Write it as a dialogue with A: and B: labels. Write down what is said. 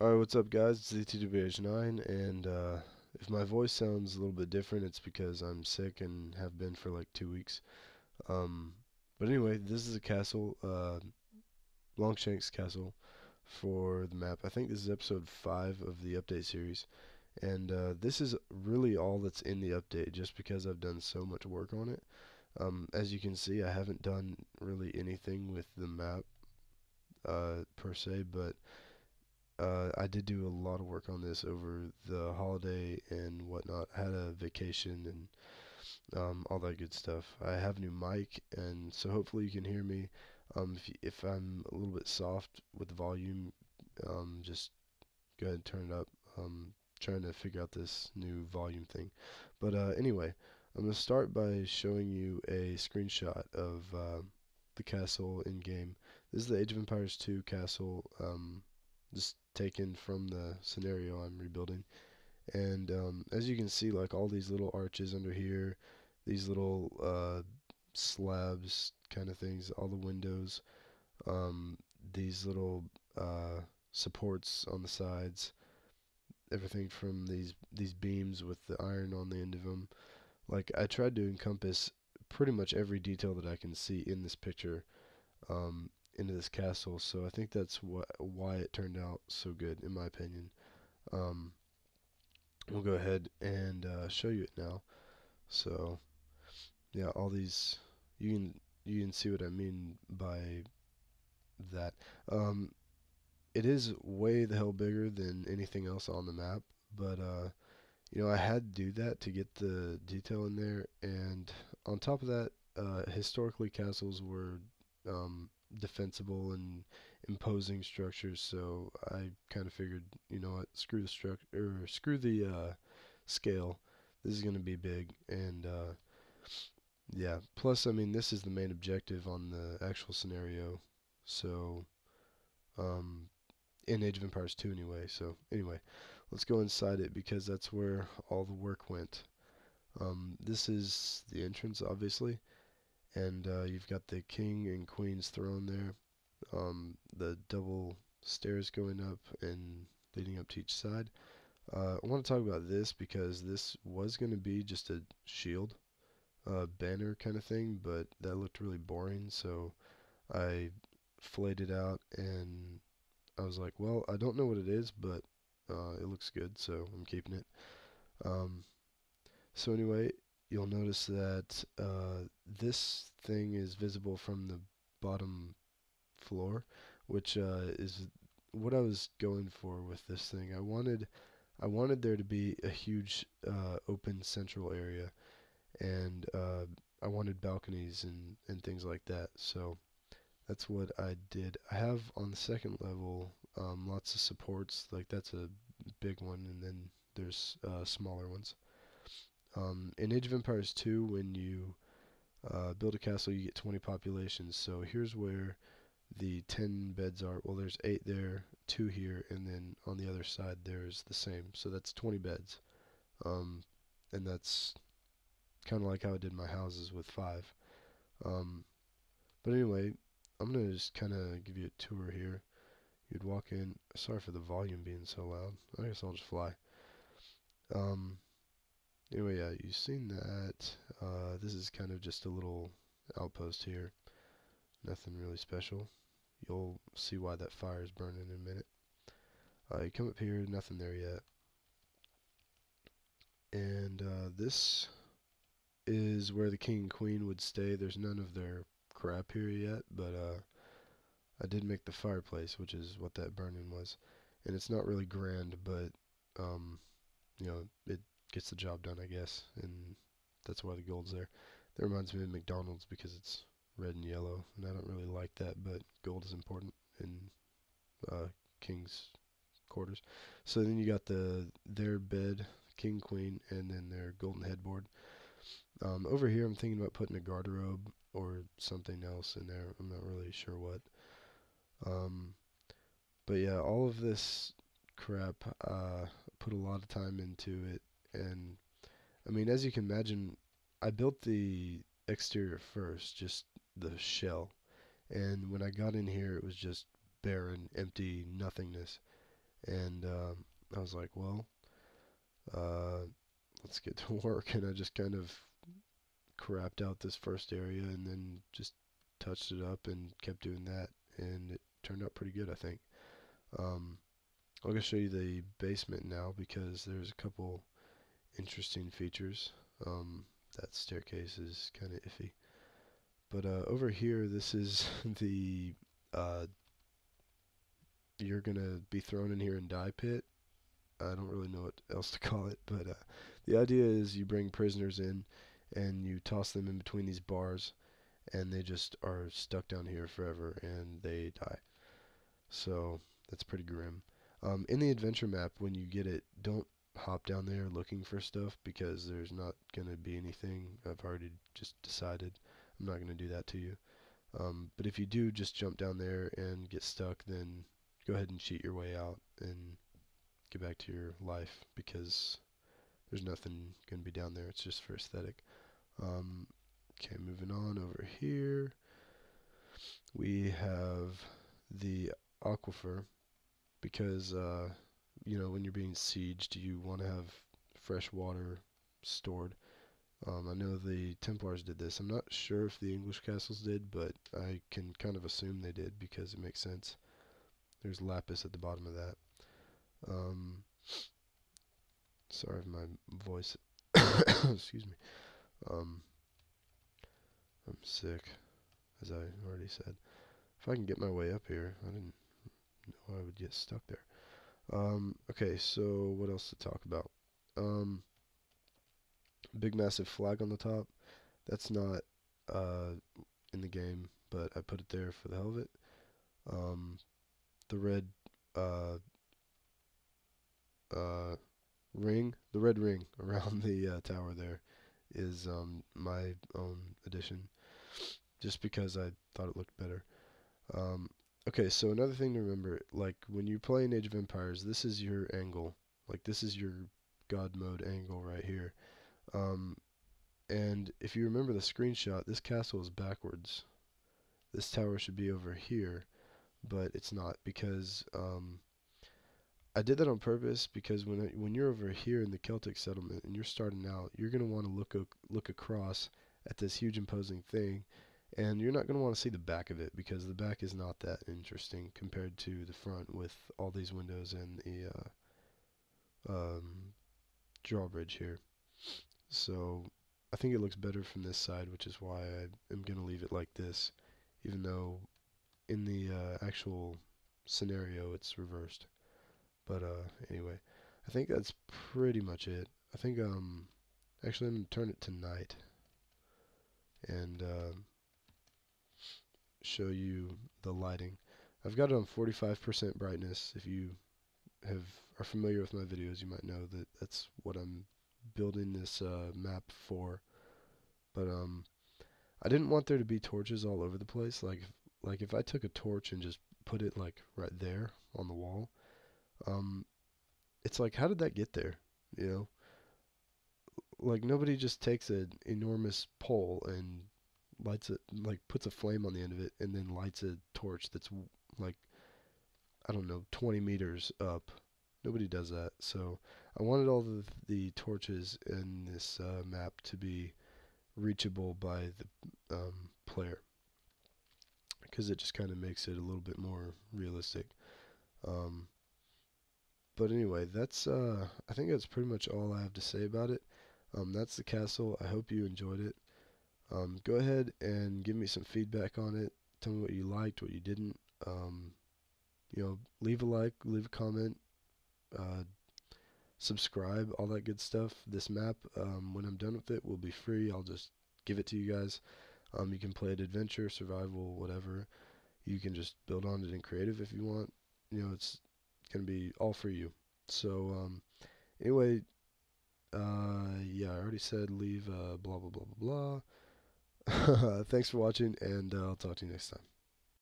A: Alright, what's up guys? It's ZTWH9 and if my voice sounds a little bit different, it's because I'm sick and have been for like 2 weeks. Um, but anyway, this is a castle, Longshanks castle for the map. I think this is episode 5 of the update series. And this is really all that's in the update just because I've done so much work on it. As you can see, I haven't done really anything with the map per se, but I did do a lot of work on this over the holiday and whatnot. I had a vacation and all that good stuff. I have a new mic, and so hopefully you can hear me. If I'm a little bit soft with the volume, just go ahead and turn it up. Trying to figure out this new volume thing. But anyway, I'm going to start by showing you a screenshot of the castle in game. This is the Age of Empires 2 castle, just taken from the scenario I'm rebuilding. And as you can see, like all these little arches under here, these little slabs kind of things, all the windows, um, these little supports on the sides, everything from these beams with the iron on the end of them. Like I tried to encompass pretty much every detail that I can see in this picture into this castle. So I think that's why it turned out so good, in my opinion. Um, we'll go ahead and show you it now. So yeah, all these you can see what I mean by that. Um, it is way the hell bigger than anything else on the map, but I had to do that to get the detail in there. And on top of that, historically castles were um, defensible and imposing structures, so I kind of figured, you know what, screw the structure or screw the scale. This is going to be big, and yeah. Plus, I mean, this is the main objective on the actual scenario, so um, in Age of Empires 2 anyway. So anyway, let's go inside it because that's where all the work went. This is the entrance, obviously, and you've got the king and queen's throne there. The double stairs going up and leading up to each side. I want to talk about this because this was going to be just a shield, banner kind of thing, but that looked really boring, so I flayed it out and I was like, well, I don't know what it is, but it looks good, so I'm keeping it. Um, so anyway, you'll notice that this thing is visible from the bottom floor, which is what I was going for with this thing. I wanted there to be a huge open central area, and I wanted balconies and things like that. So that's what I did. I have on the second level lots of supports, like that's a big one, and then there's smaller ones. In Age of Empires 2, when you build a castle, you get 20 populations. So here's where the 10 beds are. Well, there's 8 there, 2 here, and then on the other side there's the same. So that's 20 beds. Um, and that's kind of like how I did my houses with 5. Um, but anyway, I'm going to just kind of give you a tour here. You'd walk in. Sorry for the volume being so loud. I guess I'll just fly. Um, anyway, yeah, you've seen that. This is kind of just a little outpost here. Nothing really special. You'll see why that fire is burning in a minute. You come up here, nothing there yet. And this is where the king and queen would stay. There's none of their crap here yet, but I did make the fireplace, which is what that burning was. And it's not really grand, but um, it gets the job done, I guess. And that's why the gold's there. That reminds me of McDonald's because it's red and yellow, and I don't really like that, but gold is important in king's quarters. So then you got their bed, king, queen, and then their golden headboard. Over here, I'm thinking about putting a garderobe or something else in there. I'm not really sure what. Um, but yeah, all of this crap, put a lot of time into it, and I mean, as you can imagine, I built the exterior first, just the shell, and when I got in here, it was just barren, empty nothingness. And I was like, well, uh, let's get to work. And I just kind of crapped out this first area and then just touched it up and kept doing that. And it turned out pretty good, I think. Um, I'm going to show you the basement now because there's a couple interesting features. Um, that staircase is kind of iffy. But over here, this is the you're gonna be thrown in here and die pit. I don't really know what else to call it, but the idea is you bring prisoners in and you toss them in between these bars, and they just are stuck down here forever and they die. So that's pretty grim. In the adventure map, when you get it, don't hop down there looking for stuff because there's not gonna be anything. I've already just decided I'm not gonna do that to you. But if you do just jump down there and get stuck, then go ahead and cheat your way out and get back to your life because there's nothing going to be down there. It's just for aesthetic. Okay, moving on over here. We have the aquifer because, when you're being sieged, you want to have fresh water stored. I know the Templars did this. I'm not sure if the English castles did, but I can kind of assume they did because it makes sense. There's lapis at the bottom of that. Um, Sorry if my voice. Excuse me. Um, I'm sick, as I already said. If I can get my way up here, I didn't know I would get stuck there. Okay, so what else to talk about? Um, Big massive flag on the top. That's not uh, in the game, but I put it there for the hell of it. Um, the red uh, uh, the red ring around the tower there is my own addition, just because I thought it looked better. Um, okay, so another thing to remember, like when you play in Age of Empires, this is your angle. Like this is your God mode angle right here. Um, and if you remember the screenshot, this castle is backwards. This tower should be over here, but it's not because I did that on purpose because when you're over here in the Celtic settlement and you're starting out, you're gonna want to look across at this huge imposing thing, and you're not gonna want to see the back of it because the back is not that interesting compared to the front with all these windows and the drawbridge here. So I think it looks better from this side, which is why I am gonna leave it like this, even though in the actual scenario it's reversed. But anyway, I think that's pretty much it. I think actually I'm gonna turn it to night and show you the lighting. I've got it on 45% brightness. If you are familiar with my videos, you might know that that's what I'm building this map for. But I didn't want there to be torches all over the place. Like if I took a torch and just put it like right there on the wall, um, it's like how did that get there? You know, like nobody just takes an enormous pole and lights it, like puts a flame on the end of it and then lights a torch that's like, I don't know, 20 meters up. Nobody does that. So I wanted all the torches in this map to be reachable by the player because it just kind of makes it a little bit more realistic. Um, but anyway, that's I think that's pretty much all I have to say about it. That's the castle. I hope you enjoyed it. Go ahead and give me some feedback on it. Tell me what you liked, what you didn't. Leave a like, leave a comment, uh, subscribe, all that good stuff. This map, when I'm done with it, will be free. I'll just give it to you guys. You can play it adventure, survival, whatever. You can just build on it in creative if you want. It's gonna be all for you. So anyway, yeah, I already said leave blah blah blah blah blah. Thanks for watching, and I'll talk to you next time.